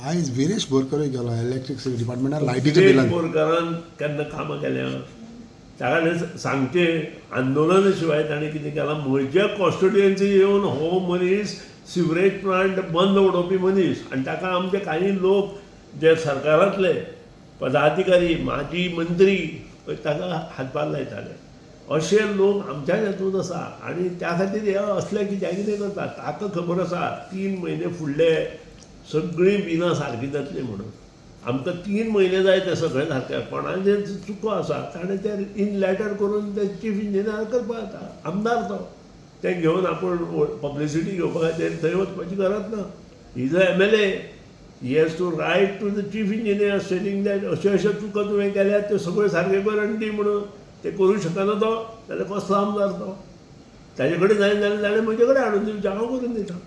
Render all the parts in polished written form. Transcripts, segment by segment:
आयज विरेश बोरकरूय गेलो इलेक्ट्रिसिटी डिपार्टमेंटान लायटीच्या बिलान. बोरकारान केन्ना कामां केल्या ताका सांगचें आंदोलना शिवाय ताणें कितें केलां. म्हज्या कॉन्स्टिट्युएन्सी येवन हो मनीस सिवरेज प्लांट बंद उडोवपी मनीस आनी ताका आमचे काही लोक जे सरकारांतले पदाधिकारी माजी मंत्री ताका हातभार लायताले. अशे लोक आमच्या हातूंत आसा आनी त्या खातीर हे असले कितें करता. ताका खबर आसा 3 म्हयने फुडले सगळीं बिलां सारकीं जातलीं म्हणून. आमकां 3 म्हयने जाय ते सगळें सारकें. कोणाचें चुको आसा ताणें तें इन लॅटर करून ते चीफ इंजिनियर करपाक जाता. आमदार तो तें घेवन आपूण पब्लिसिटी घेवपा खातीर थंय वचपाची गरज ना. Is a MLA. He has to write to the chief engineer stating that अश्यो चुको तुवें केल्यात त्यो सगळ्यो सारक्यो कर आनी दी म्हणून. ते करूंक शकना तो जाल्यार कसलो आमदार तो. ताजे कडेन जाय जाल्यार ताणें म्हजे कडेन हाडून दिवचें, हांव करून दिता.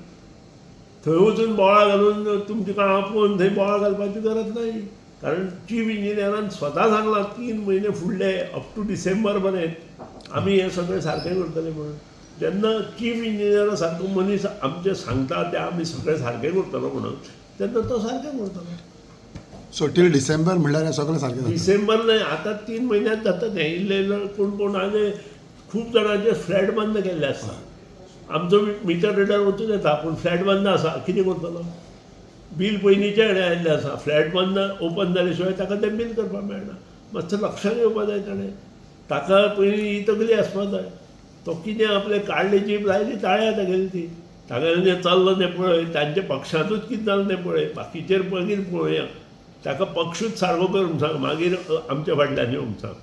थंय वचून बोवाळ घालून तुमची काळां पळोवन थंय बोवाळ घालपाची गरज नाही. कारण चीफ इंजिनियरान स्वता सांगलां 3 म्हयने फुडले अप टू डिसेंबर पर्यंत आमी हें सगळें सारकें करतले म्हणून. जेन्ना चीफ इंजिनियरा सारको मनीस आमचें सांगता तें आमी सगळें सारकें करतलो म्हणून तेन्ना तो सारकें करतलो. सो टील डिसेंबर म्हणल्यार हें सगळें सारकें जाता. डिसेंबर न्हय, आतां 3 म्हयन्यांत जाता तें. इल्लें कोण आनी खूब जाणांचे फ्लॅट बंद केल्ले आसता. आमचो मिटर रिडर वचून येता पूण फ्लॅट बंद आसा, कितें करतलो. बील पयलींच्या कडेन आयिल्लें आसा. फ्लॅट बंद ओपन जाले शिवाय ताका तें बील करपाक मेळना. मातशें लक्षांत येवपा जाय ताणें. ताका पयलीं ही तकली आसपाक जाय. तो कितें आपले काडली जीप लायली ताळ्या तागेली ती. ताका जें चल्लां तें पळय, तांच्या पक्षांतूच कितें जालें तें पळय, बाकीचेर मागीर पळोवया. ताका पक्षूच सारको कर म्हणून सांग, मागीर आमच्या फाटल्यान येवंक सांग.